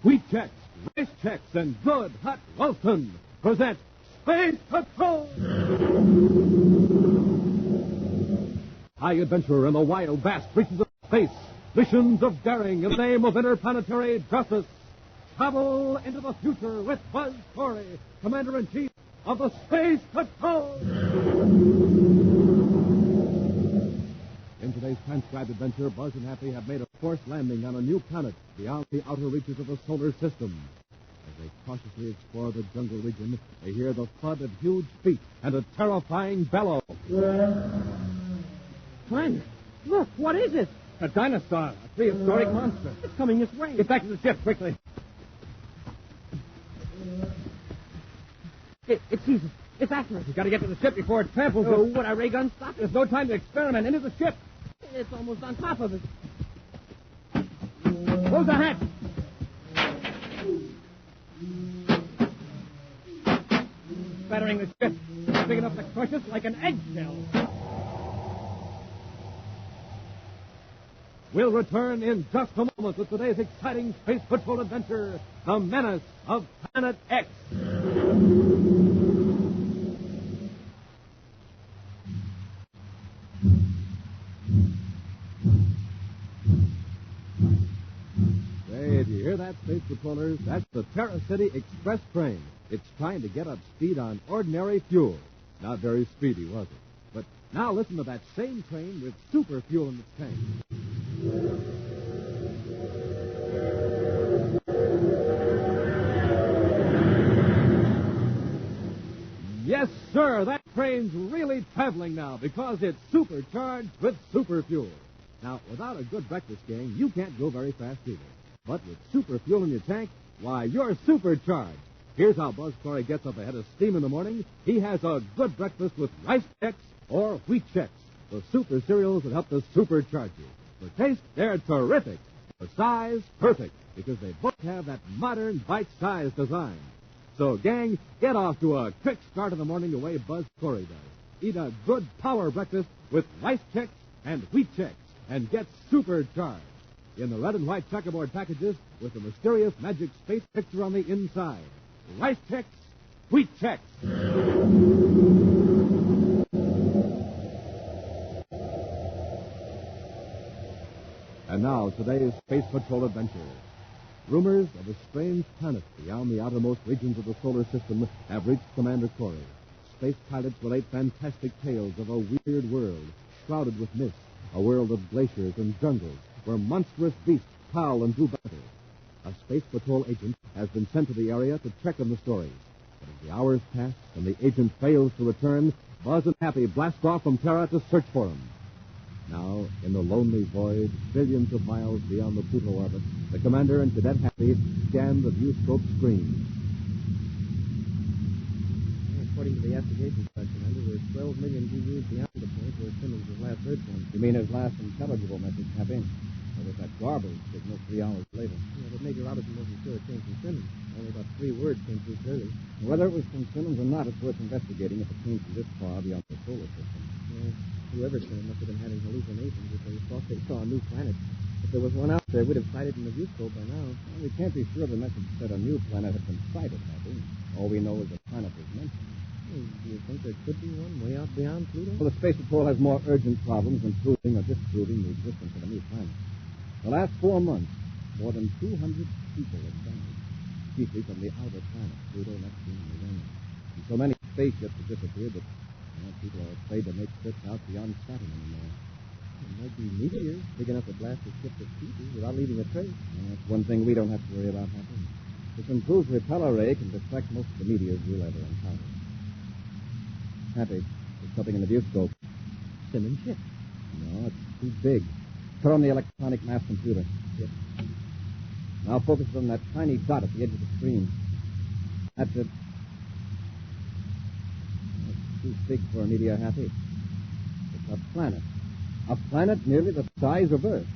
Wheat Chex, Rice Chex, and good hot Ralston present Space Patrol! High adventure in the wild, vast reaches of space. Missions of daring in the name of interplanetary justice. Travel into the future with Buzz Corey, Commander-in-Chief of the Space Patrol! In today's transcribed adventure, Buzz and Happy have made a forced landing on a new planet beyond the outer reaches of the solar system. As they cautiously explore the jungle region, they hear the thud of huge feet and a terrifying bellow. Friend, look, what is it? A dinosaur, a prehistoric monster. It's coming this way. Get back to the ship, quickly. It sees us. It's after us. We've got to get to the ship before it tramples us. Oh, would our ray gun stop it? There's no time to experiment. Into the ship. It's almost on top of us. Close the hatch. Battering the ship. It's big enough to crush us like an eggshell. We'll return in just a moment with today's exciting Space Patrol adventure, The Menace of Planet X. Hey, do you hear that, Space Patrollers? That's the Terra City Express train. It's trying to get up speed on ordinary fuel. Not very speedy, was it? But now listen to that same train with super fuel in its tank. Yes, sir, that train's really traveling now because it's supercharged with super fuel. Now, without a good breakfast, gang, you can't go very fast either. But with super fuel in your tank, why, you're supercharged. Here's how Buzz Corey gets up ahead of steam in the morning. He has a good breakfast with Rice Chex or Wheat Chex, the super cereals that help to supercharge you. For taste, they're terrific. For size, perfect, because they both have that modern bite-sized design. So, gang, get off to a quick start in the morning the way Buzz Corey does. Eat a good power breakfast with Rice Chex and Wheat Chex and get supercharged. In the red and white checkerboard packages with the mysterious magic space picture on the inside. Rice Chex, Wheat Chex. And now, today's Space Patrol adventure. Rumors of a strange planet beyond the outermost regions of the solar system have reached Commander Corey. Space pilots relate fantastic tales of a weird world, shrouded with mist, a world of glaciers and jungles, where monstrous beasts prowl and do battle. A Space Patrol agent has been sent to the area to check on the stories. But as the hours pass and the agent fails to return, Buzz and Happy blast off from Terra to search for him. Now, in the lonely void, billions of miles beyond the Pluto orbit, the commander and Cadet Happy scan the viewscope screen. According to the astrogations, Commander, we're 12 million GUs beyond the point where Simmons was last heard from. You mean his last intelligible message, Happy? Or was that garbled signal 3 hours later? Yeah, but Major Robertson wasn't sure it came from Simmons. Only about 3 words came through clearly. Whether it was from Simmons or not, it's worth investigating if it came from this far beyond the solar system. Yeah, whoever sent it must have been having hallucinations if they thought they saw a new planet. If there was one out there, we'd have sighted in the viewscope by now. Well, we can't be sure the message said a new planet had been sighted, Happy. All we know is a planet was mentioned. Well, do you think there could be one way out beyond Pluto? Well, the Space Patrol has more urgent problems than proving or disproving the existence of a new planet. The last 4 months, more than 200 people have died, chiefly from the outer planet, Pluto, Neptune, and Uranus. And so many spaceships have disappeared that people are afraid to make trips out beyond Saturn anymore. It might be meteors big enough to blast a ship to pieces without leaving a trace. And that's one thing we don't have to worry about, Happy. This improved repeller ray can deflect most of the meteors we'll ever encounter. Happy, there's something in the viewscope. Simmons ship. No, it's too big. Turn on the electronic mass computer. Yes. Now focus on that tiny dot at the edge of the screen. That's it. It's too big for a meteor, Happy. It's a planet. A planet nearly the size of Earth.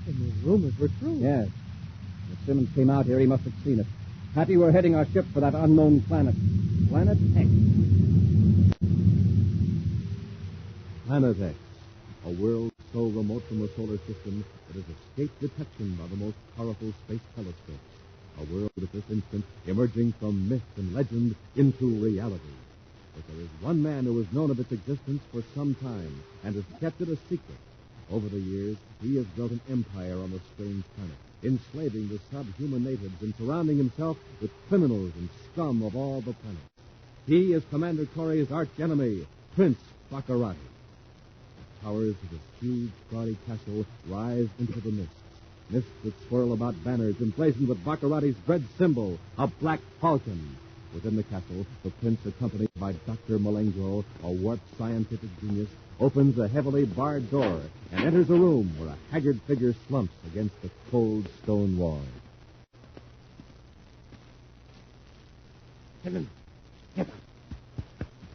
And the rumors were true. Yes. If Simmons came out here, he must have seen it. Happy, we're heading our ship for that unknown planet. Planet X. Planet X, a world so remote from the solar system it has escaped detection by the most powerful space telescopes. A world at this instant emerging from myth and legend into reality. But there is one man who has known of its existence for some time and has kept it a secret. Over the years, he has built an empire on the strange planet, enslaving the subhuman natives and surrounding himself with criminals and scum of all the planets. He is Commander Corey's arch-enemy, Prince Baccarati. The towers of his huge, gaudy castle rise into the mists that swirl about banners emblazoned with Baccarati's dread symbol, a black falcon. Within the castle, the prince, accompanied by Dr. Malengro, a warped scientific genius, opens a heavily barred door and enters a room where a haggard figure slumps against the cold stone wall. Come in. Get up.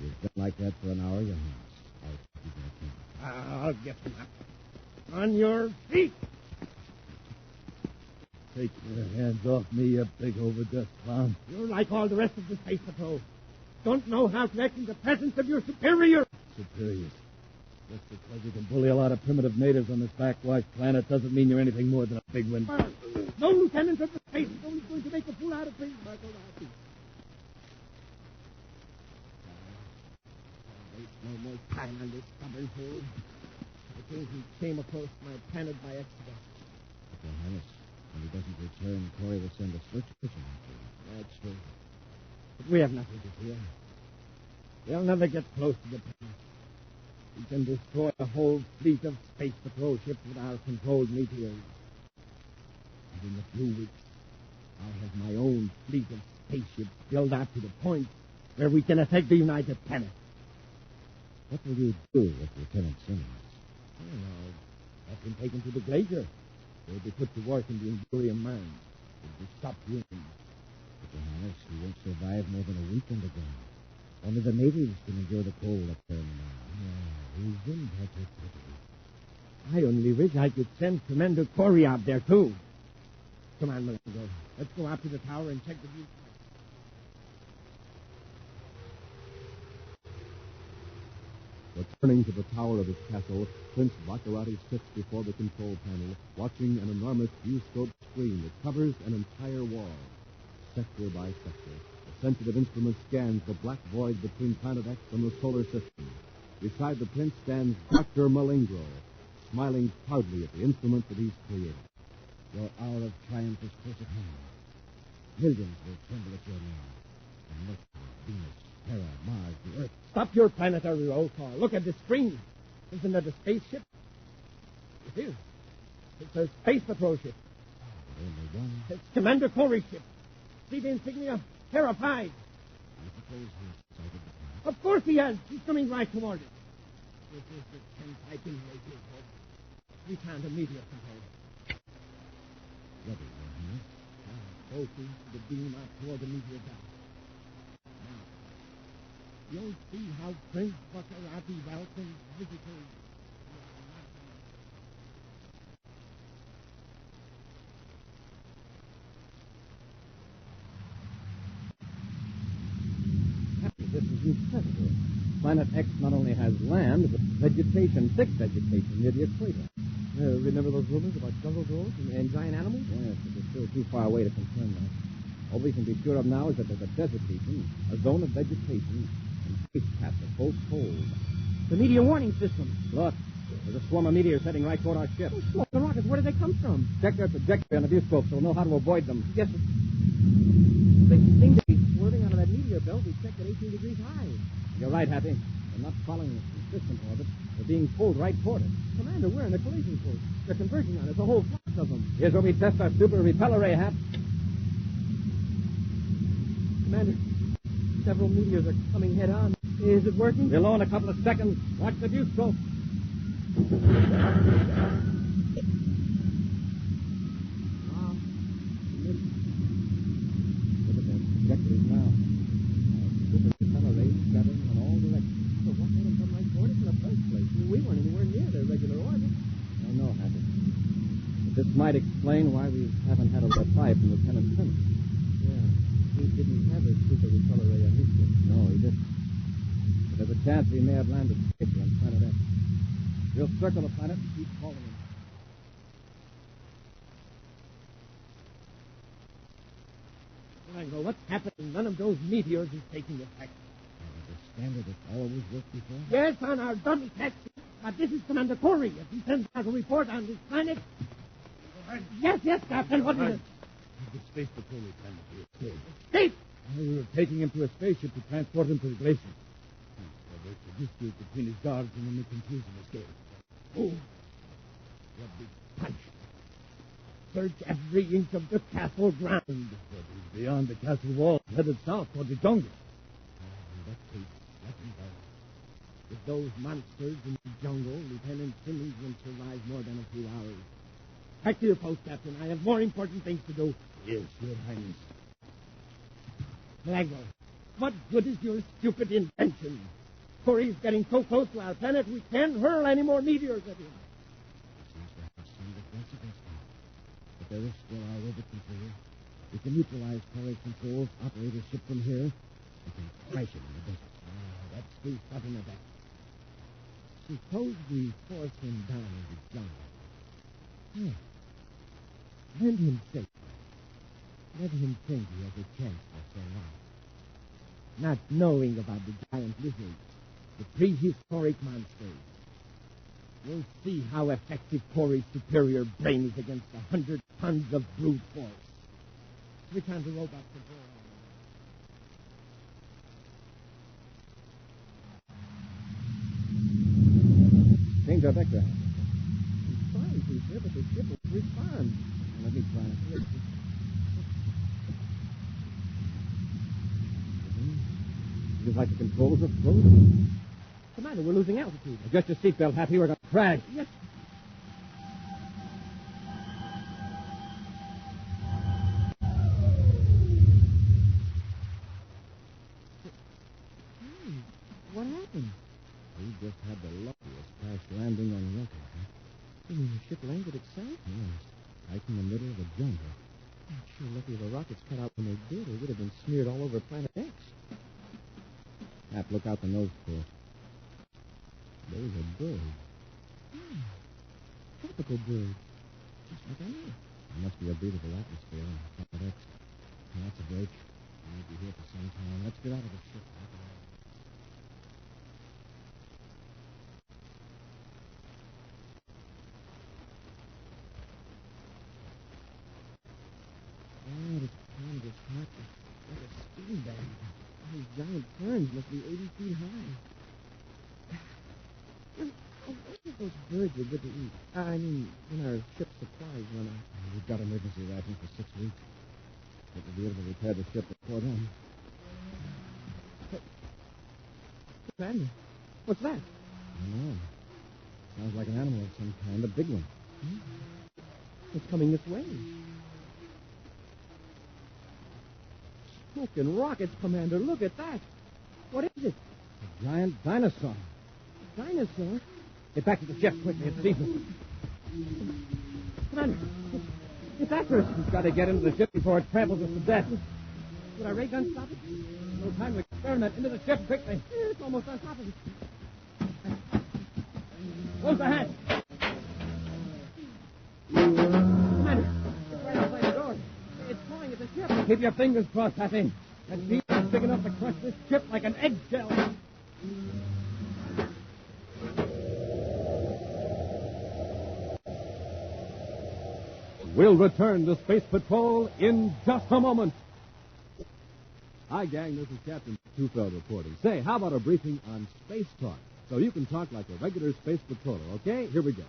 You've been like that for an hour, Your Highness. I'll get him up. On your feet. Take your hands off me, you big overdressed clown. You're like all the rest of the Space Patrol. Don't know how to act in the presence of your superior. Superior. Just because you can bully a lot of primitive natives on this backwashed planet doesn't mean you're anything more than a big wind. No lieutenant of the Space Patrol is going to make a fool out of me, Baccarati. Waste no more time on this stubborn fool. I think he came across my planet by accident. Your Highness, when he doesn't return, Corey will send a search mission after him. That's true. But we have nothing to fear. They'll never get close to the planet. We can destroy a whole fleet of Space Patrol ships with our controlled meteors. And in a few weeks, I'll have my own fleet of spaceships built out to the point where we can attack the United Planet. What will you do with Lieutenant Simmons? I don't know. I've been taken to the glacier. They'll be put to work in the Imperium mines. They'll be stopped human. But, Your Highness, he won't survive more than a week underground. Only the natives can endure the cold up there now. He's in I only wish I could send Commander Corey out there, too. Come on, Malengo. Let's go up to the tower and check the view. Returning to the tower of his castle, Prince Baccarati sits before the control panel, watching an enormous viewscope screen that covers an entire wall. Sector by sector, a sensitive instrument scans the black void between Planet X and the solar system. Beside the prince stands Dr. Malengro, smiling proudly at the instrument that he's created. Your hour of triumph is close at hand. Millions will tremble at your name. And Mercury, Venus, Terra, Mars, the Earth. Stop your planetary roll call. Look at the screen. Isn't that a spaceship? It is. It's a Space Patrol ship. Only one. It's Commander Corey's ship. See the insignia? Terra 5. I suppose he has sighted the planet. Of course he has. He's coming right toward it. This is the 10th Viking Races hope. We found a meteor controller. Ready, Your Highness. Focus the beam out toward the meteor belt. Now, you'll see how Prince Baccarati welcomes visitors. This is incredible. Planet X not only has land, but vegetation, thick vegetation near the equator. Remember those rumors about jungle trolls and giant animals? Yes, but they're still too far away to confirm that. All we can be sure of now is that there's a desert region, a zone of vegetation, and space paths of both poles. The meteor warning system. Look, there's a swarm of meteors heading right toward our ship. Oh, smoke and rockets. Where do they come from? Check their trajectory on the viewscope so we'll know how to avoid them. Yes, sir. They seem to be swerving out of that meteor belt we checked at 18 degrees high. You're right, Happy. They're not following a consistent orbit. They're being pulled right toward us. Commander, we're in a collision course. They're converging on us, a whole flock of them. Here's where we test our super repeller ray, Hap. Commander, several meteors are coming head on. Is it working? We'll know in a couple of seconds. Watch the viewscope. Look at their trajectories now. Super repeller rays scattering in all directions. So what made them come right toward us in the first place? We weren't anywhere near their regular orbit. I don't know, Happy. But this might explain why we haven't had a reply from Lieutenant Simmons. Yeah, he didn't have a super repeller ray on his ship. No, he didn't. But there's a chance he may have landed safely on Planet X. We'll circle the planet and keep calling him. Rango, what's happening? None of those meteors is taking effect. I understand it. It's always worked before. Yes, on our dummy test. But this is Commander Corey. If he sends out a report on this planet... Yes, Captain. What is it? The space patrol lieutenant to escape. Escape? We were taking him to a spaceship to transport him to the glacier. There's a dispute between his guards and then the confusion escaped. Oh. You'll be punched. Search every inch of the castle ground. But he's beyond the castle wall, headed south toward the jungle. In that case, let him go. With those monsters in the jungle, Lieutenant Simmons won't survive more than a few hours. Back to your post, Captain. I have more important things to do. Yes, Your Highness. Rango, what good is your stupid invention? Corey's getting so close to our planet, we can't hurl any more meteors at him. Seems to have some defense against him. But there is still our robot controller. We can neutralize Corey's controls, operate his ship from here, and can crash it in the desert. That's too sudden a death. Suppose we force him down in the jungle. Let him think. Let him think he has a chance for so long. Not knowing about the giant lizards, the prehistoric monsters. We'll see how effective Corey's superior brain is against 100 tons of brute force. Switch on the robot control. Change our vector. He's trying to, sir, but the ship will respond. Let me try. Feels like the controls are frozen. Commander, we're losing altitude. Adjust your seatbelt, Happy. We're going to crash. Yes. What happened? We just had the luckiest crash landing on record. Huh? You mean the ship landed itself? Yes. Right in the middle of the jungle. I'm sure lucky the rockets cut out when they did. It would have been smeared all over Planet X. Hap, look out the nose port. There's a bird. Tropical bird. Just like I knew. There must be a breathable atmosphere on Planet X. Now, that's a break. We'll be here for some time. Let's get out of the ship. Like a steam bag. Those giant ferns must be 80 feet high. I wonder if those birds are good to eat. I mean, when our ship's supplies run out. We've got emergency rations for 6 weeks. But we'll be able to repair the ship before then. Commander, what's that? I don't know. Sounds like an animal of some kind, a big one. It's coming this way. Smoking rockets, Commander. Look at that. What is it? A giant dinosaur. A dinosaur? Get back to the ship quickly. It's season. Commander, it's after us. We've got to get into the ship before it tramples us to death. Would our ray gun stop it? No time to experiment. Into the ship quickly. It's almost on top of us. Close the hatch. Commander, it's right outside the door. It's pulling at the ship. Keep your fingers crossed, Happy. That beam is big enough to crush this ship like an eggshell. We'll return to Space Patrol in just a moment. Hi, gang. This is Captain Tufeld reporting. Say, how about a briefing on space talk? So you can talk like a regular space patroller, okay? Here we go.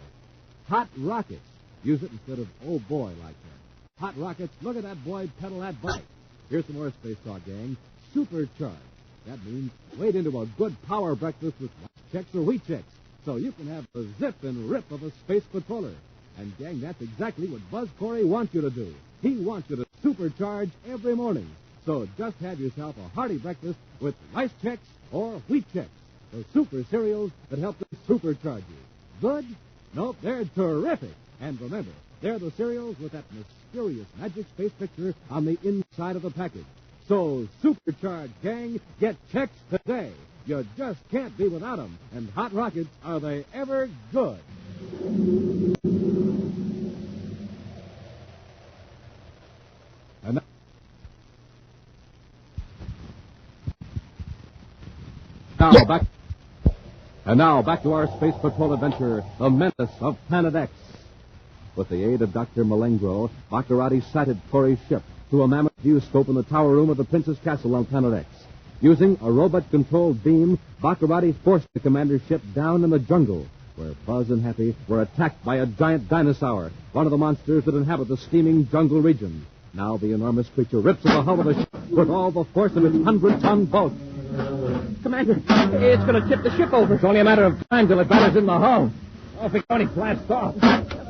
Hot rockets. Use it instead of oh boy like that. Hot rockets. Look at that boy pedal that bike. Here's some more space talk, gang. Supercharged. That means wade into a good power breakfast with Chex or Wheat Chex, so you can have the zip and rip of a space patroller. And, gang, that's exactly what Buzz Corey wants you to do. He wants you to supercharge every morning. So just have yourself a hearty breakfast with Rice Chex or Wheat Chex, the super cereals that help to supercharge you. Good? Nope, they're terrific. And remember, they're the cereals with that mysterious magic space picture on the inside of the package. So supercharge, gang. Get Chex today. You just can't be without them. And Hot Rockets, are they ever good? And now back to our Space Patrol adventure, the Menace of Planet X. With the aid of Dr. Malengro, Baccarati sighted Corey's ship through a mammoth viewscope in the tower room of the Prince's Castle on Planet X. Using a robot-controlled beam, Baccarati forced the commander's ship down in the jungle, where Buzz and Happy were attacked by a giant dinosaur, one of the monsters that inhabit the steaming jungle region. Now the enormous creature rips at the hull of the ship with all the force of its 100-ton bulk. Commander, it's going to tip the ship over. It's only a matter of time till it batters in the hull. Oh, if it only blasts off.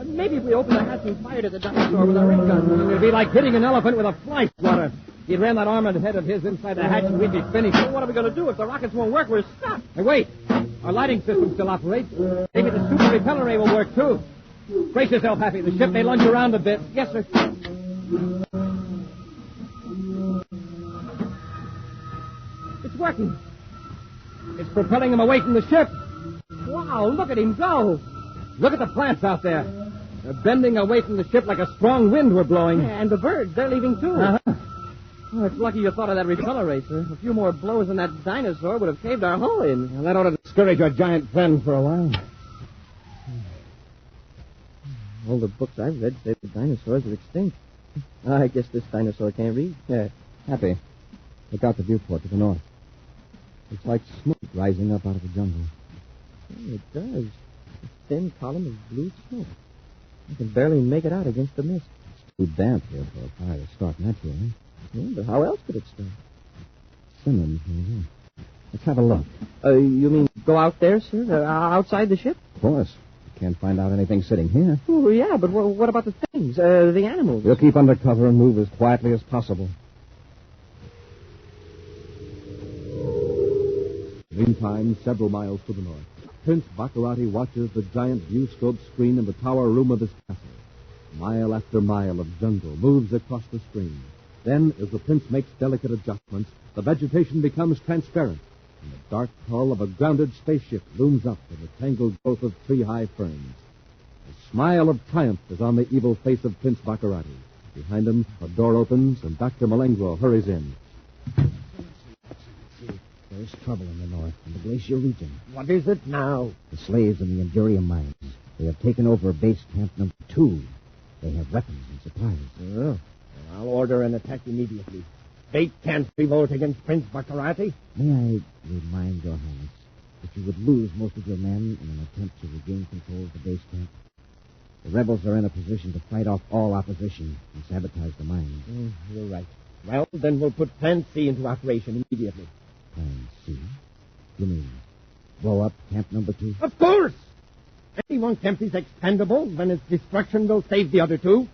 Maybe if we open the hatch and fired at the dinosaur with our ray gun. It'd be like hitting an elephant with a fly swatter. He'd ram that armored head of his inside the hatch and we'd be finished. Well, what are we going to do? If the rockets won't work, we're stuck. Hey, wait. Our lighting system still operates. Maybe the super repeller ray will work, too. Brace yourself, Happy. The ship may lunge around a bit. Yes, sir. It's working. It's propelling him away from the ship. Wow, look at him go. Look at the plants out there. They're bending away from the ship like a strong wind we're blowing. Yeah, and the birds, they're leaving, too. Uh-huh. Oh, it's lucky you thought of that repeller ray, sir. A few more blows and that dinosaur would have caved our hull in. Well, that ought to discourage our giant friend for a while. All the books I've read say the dinosaurs are extinct. I guess this dinosaur can't read. Yeah, Happy. Look out the viewport to the north. It's like smoke rising up out of the jungle. Oh, it does. A thin column of blue smoke. I can barely make it out against the mist. It's too damp here for a fire to start naturally. Yeah, but how else could it start? Simmons, maybe. Let's have a look. You mean go out there, sir? Outside the ship? Of course. You can't find out anything sitting here. Oh, yeah, but what about the things? The animals? We'll keep under cover and move as quietly as possible. Meantime, several miles to the north, Prince Baccarati watches the giant viewscope screen in the tower room of his castle. Mile after mile of jungle moves across the screen. Then, as the prince makes delicate adjustments, the vegetation becomes transparent, and the dark hull of a grounded spaceship looms up in the tangled growth of tree-high ferns. A smile of triumph is on the evil face of Prince Baccarati. Behind him, a door opens, and Dr. Malengro hurries in. There's trouble in the north, in the glacier region. What is it now? The slaves in the Endurium mines. They have taken over base camp number 2. They have weapons and supplies. Oh. I'll order an attack immediately. Fate can't revolt against Prince Baccarati. May I remind your Highness that you would lose most of your men in an attempt to regain control of the base camp? The rebels are in a position to fight off all opposition and sabotage the mines. You're right. Well, then we'll put Plan C into operation immediately. Plan C? You mean blow up camp number 2? Of course! Anyone camp is expendable, then its destruction will save the other 2.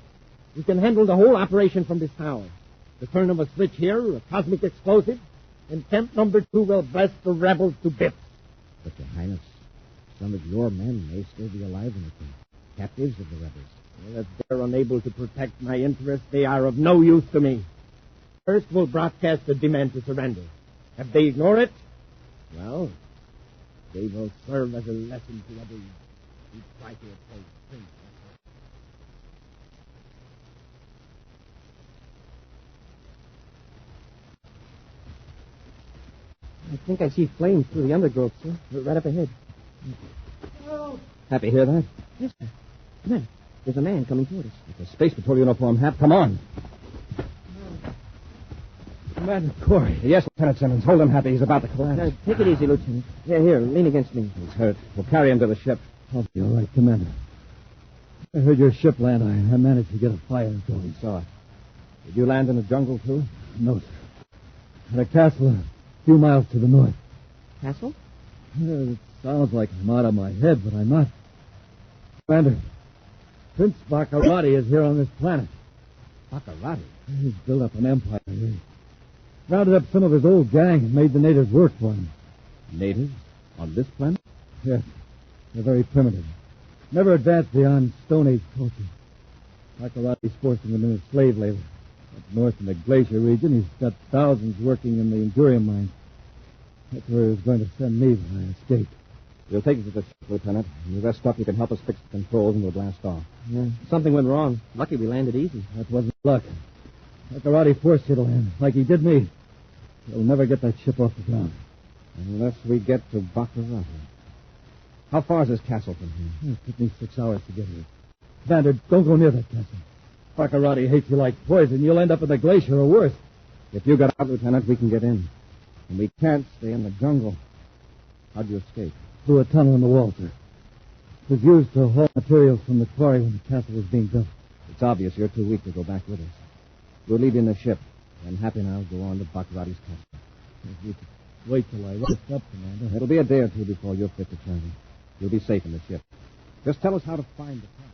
We can handle the whole operation from this tower. The turn of a switch here, a cosmic explosive, and camp number 2 will blast the rebels to bits. But, Your Highness, some of your men may still be alive in the camp, captives of the rebels. Well, if they're unable to protect my interests, they are of no use to me. First, we'll broadcast the demand to surrender. If they ignore it, well, they will serve as a lesson to others who try to oppose Prince. I think I see flames through the undergrowth, sir. Right up ahead. Happy, hear that? Yes, sir. Come on. There's a man coming toward us. It's a Space Patrol uniform, Hap. Come on. Commander Corey. Yes, Lieutenant Simmons. Hold him, Happy. He's about to collapse. Take it easy, Lieutenant. Here, lean against me. He's hurt. We'll carry him to the ship. I'll be all right, Commander. I heard your ship land. I managed to get a fire going. We saw it. Did you land in the jungle, too? No, sir. At a castle a few miles to the north. Castle? It sounds like I'm out of my head, but I'm not. Commander, Prince Baccarati is here on this planet. Baccarati? He's built up an empire here. Rounded up some of his old gang and made the natives work for him. Natives? On this planet? Yes. They're very primitive. Never advanced beyond Stone Age culture. Baccarati's forcing them into slave labor. Up north in the glacier region, he's got thousands working in the Endurium mines. That's where he was going to send me when I escaped. We'll take you to the ship, Lieutenant. When you rest up, you can help us fix the controls and we'll blast off. Yeah. Something went wrong. Lucky we landed easy. That wasn't luck. Baccarati forced you to land, like he did me. He'll never get that ship off the ground. Unless we get to Baccarati. How far is this castle from here? It took me 6 hours to get here. Commander, don't go near that castle. Baccarati hates you like poison. You'll end up in the glacier or worse. If you get out, Lieutenant, we can get in. And we can't stay in the jungle. How'd you escape? Through a tunnel in the wall, sir. It was used to haul materials from the quarry when the castle was being built. It's obvious you're too weak to go back with us. We'll leave you in the ship. And Happy and I'll go on to Baccarati's castle. If you could wait till I rest up, Commander. It'll be a day or two before you're fit to travel. You'll be safe in the ship. Just tell us how to find the castle.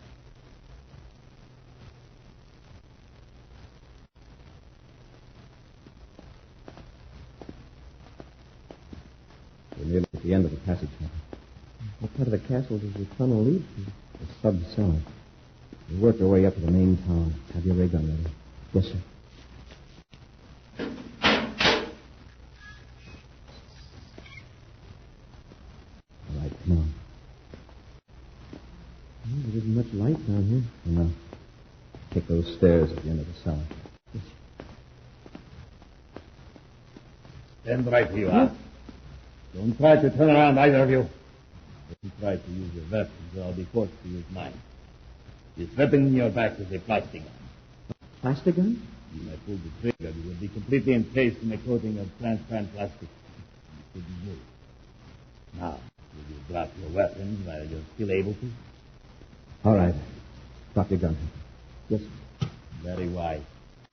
We're nearly at the end of the passage now. What part of the castle does the tunnel lead to? The sub-cellar. We worked our way up to the main tower. Have your ray gun ready? Yes, sir. All right, come on. Well, there isn't much light down here. No. Take those stairs at the end of the cellar. Stand right where you are. Don't try to turn around, either of you. If you try to use your weapons, I'll be forced to use mine. This weapon in your back is a plastic gun. Plastic gun? When I pull the trigger, you will be completely encased in a coating of transparent plastic. You couldn't move. Now, will you drop your weapon while you're still able to? All right. Drop your gun. Yes, sir. Very wise.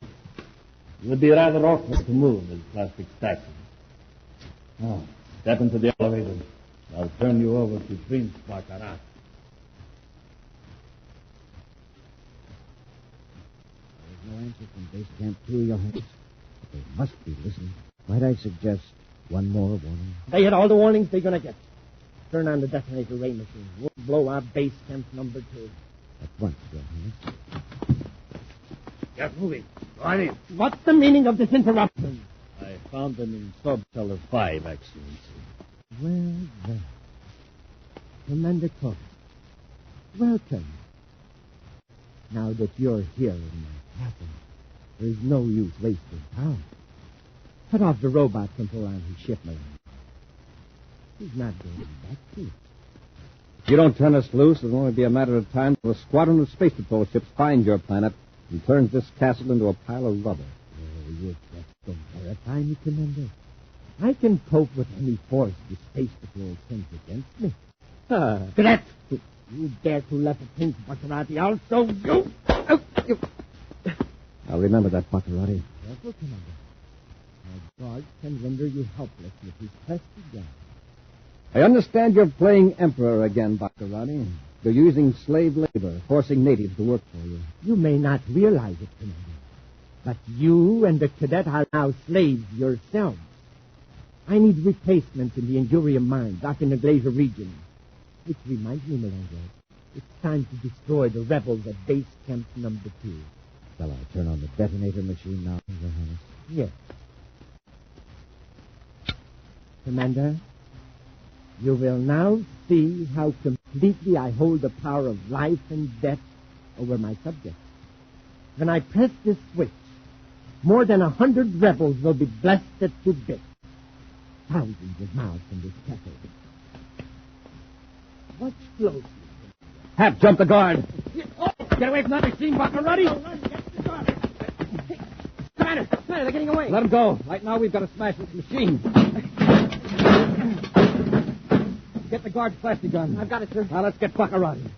It would be rather awkward to move as plastic stacks. Now, step into the elevator. I'll turn you over to Prince Baccarat. There's no answer from base camp 2, Your Highness. But they must be listening. Might I suggest one more warning? They get all the warnings they're going to get. Turn on the detonator ray machine. We'll blow our base camp number 2. At once, Your Highness. Get moving. Go on in. What's the meaning of this interruption? I found them in sub-cellar 5, Excellency. Well. Commander Corbett, welcome. Now that you're here in my castle, there's no use wasting power. Cut off the robot control on his ship, Menace. He's not going to be back here. If you don't turn us loose, it'll only be a matter of time till a squadron of space patrol ships find your planet and turns this castle into a pile of rubber. Oh, you just don't terrify me, Commander. I can cope with any force the space patrol sends against me. Cadet! You dare to let the Prince Baccarati out, so you... I'll remember that, Baccarati. Careful, Commander. My guard can render you helpless with his trusty gun. I understand you're playing emperor again, Baccarati. You're using slave labor, forcing natives to work for you. You may not realize it, Commander, but you and the cadet are now slaves yourselves. I need replacements in the Endurium mines up in the glacier region. Which reminds me, Melango, it's time to destroy the rebels at base camp number 2. Shall I turn on the detonator machine now, Your Highness? Yes. Commander, you will now see how completely I hold the power of life and death over my subjects. When I press this switch, more than 100 rebels will be blasted to bits. Thousands of miles from this castle. Watch closely. Hap, jump the guard. Get away from that machine, Baccarati! Commander, they're getting away. Let him go. Right now, we've got to smash this machine. Get the guard's plastic gun. I've got it, sir. Now, let's get Baccarati.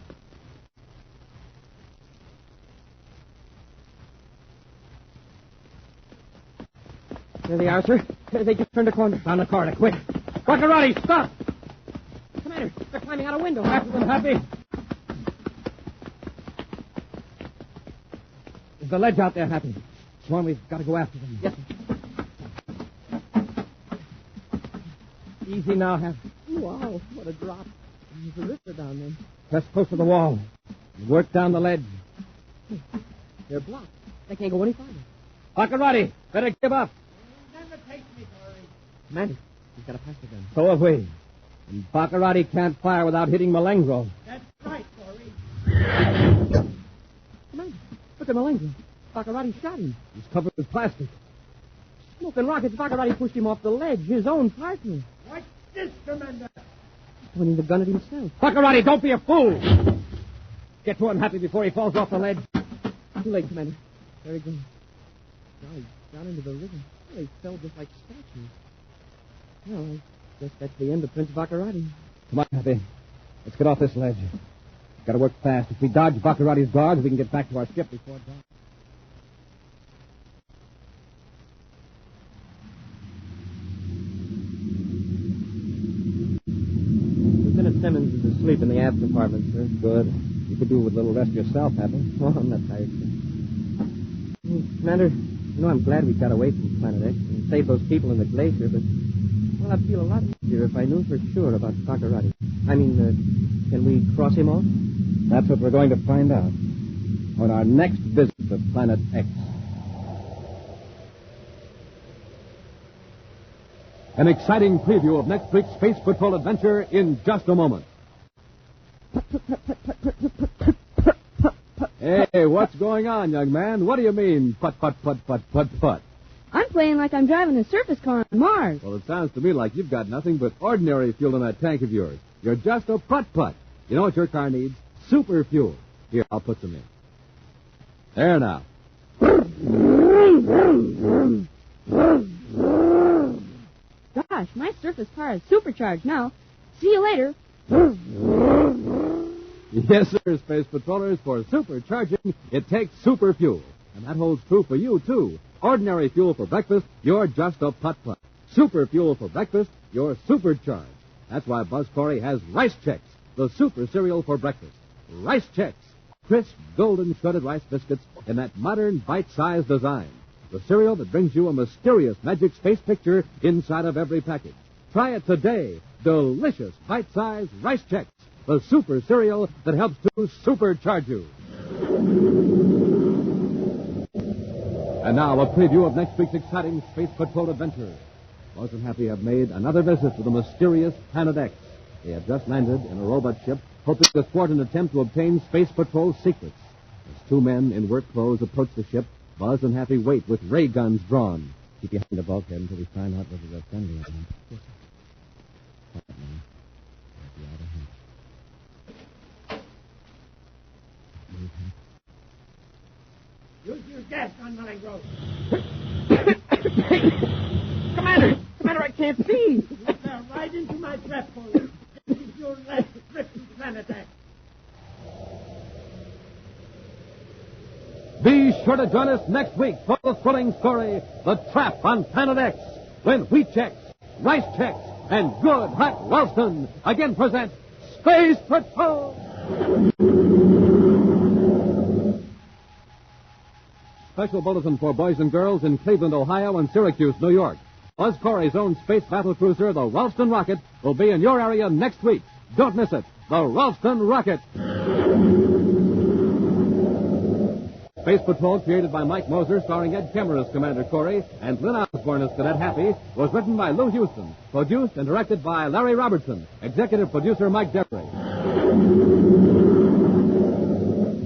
There they are, sir. They just turned a corner. Down the corridor, quick. Baccarati, stop! Commander, they're climbing out a window. After them, Happy. There's a ledge out there, Happy. Come on, we've got to go after them. Yes, sir. Easy now, Happy. Wow, what a drop. There's a river down there. Press close to the wall. Work down the ledge. They're blocked. They can't go any farther. Baccarati, better give up. Never take me, Corey. Commander, he's got a plastic gun. So have we. And Baccarati can't fire without hitting Melengro. That's right, Corey. Commander, look at Melengro. Baccarati shot him. He's covered with plastic. Smoke and rockets. Baccarati pushed him off the ledge. His own partner. Watch this, Commander? He's pointing the gun at himself. Baccarati, don't be a fool! Get to him, Happy, before he falls off the ledge. Too late, Commander. Very good. Now he's down into the river. Well, they fell just like statues. Well, I guess that's the end of Prince Baccarati. Come on, Happy. Let's get off this ledge. Got to work fast. If we dodge Baccarati's guards, we can get back to our ship before dawn. Lieutenant Simmons is asleep in the aft compartment, sir. Good. You could do with a little rest yourself, Happy. Oh, I'm not tired, sir. Commander, you know I'm glad we got away from Planet X and saved those people in the glacier, but, well, I'd feel a lot easier if I knew for sure about Baccarati. I mean, can we cross him off? That's what we're going to find out on our next visit to Planet X. An exciting preview of next week's Space Patrol adventure in just a moment. Hey, what's going on, young man? What do you mean, put? I'm playing like I'm driving a surface car on Mars. Well, it sounds to me like you've got nothing but ordinary fuel in that tank of yours. You're just a putt-putt. You know what your car needs? Super fuel. Here, I'll put some in. There now. Gosh, my surface car is supercharged now. See you later. Yes, sir, Space Patrollers. For supercharging, it takes super fuel. And that holds true for you, too. Ordinary fuel for breakfast, you're just a putt-putt. Super fuel for breakfast, you're supercharged. That's why Buzz Corey has Rice Chex, the super cereal for breakfast. Rice Chex, crisp, golden shredded rice biscuits in that modern, bite-sized design. The cereal that brings you a mysterious magic space picture inside of every package. Try it today. Delicious, bite-sized Rice Chex, the super cereal that helps to supercharge you. And now, a preview of next week's exciting Space Patrol adventure. Buzz and Happy have made another visit to the mysterious Planet X. They have just landed in a robot ship, hoping to thwart an attempt to obtain Space Patrol secrets. As two men in work clothes approach the ship, Buzz and Happy wait with ray guns drawn. Keep behind the bulkhead until we find out whether they're friendly or not. Yes, sir. Quiet now. I'll be out ahead. Use your gas gun, Malingro. Commander, I can't see. You fell right into my trap hole. This is your last trip to Planet X. Be sure to join us next week for the thrilling story, The Trap on Planet X, when Wheat Chex, Rice Chex, and Good Hot Ralston again present Space Patrol! Special bulletin for boys and girls in Cleveland, Ohio, and Syracuse, New York. Buzz Corey's own space battle cruiser, the Ralston Rocket, will be in your area next week. Don't miss it. The Ralston Rocket. Space Patrol, created by Mike Moser, starring Ed Kemmer as Commander Corey and Lynn Osborne as Cadet Happy, was written by Lou Houston, produced and directed by Larry Robertson, executive producer Mike Jeffrey.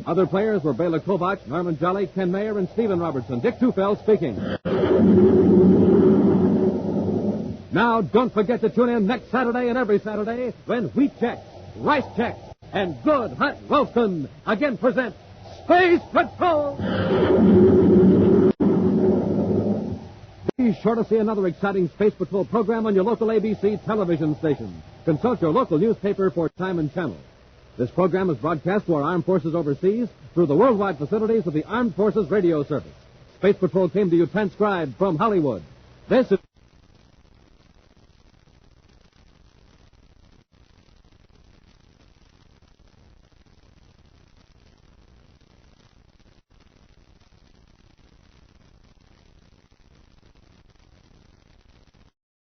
Other players were Bela Kovach, Norman Jolly, Ken Mayer, and Stephen Robertson. Dick Tufeld speaking. Now, don't forget to tune in next Saturday and every Saturday when Wheat Chex, Rice Chex, and Good Hot Ralston again present Space Patrol! Be sure to see another exciting Space Patrol program on your local ABC television station. Consult your local newspaper for time and channel. This program is broadcast to our armed forces overseas through the worldwide facilities of the Armed Forces Radio Service. Space Patrol came to you transcribed from Hollywood. This is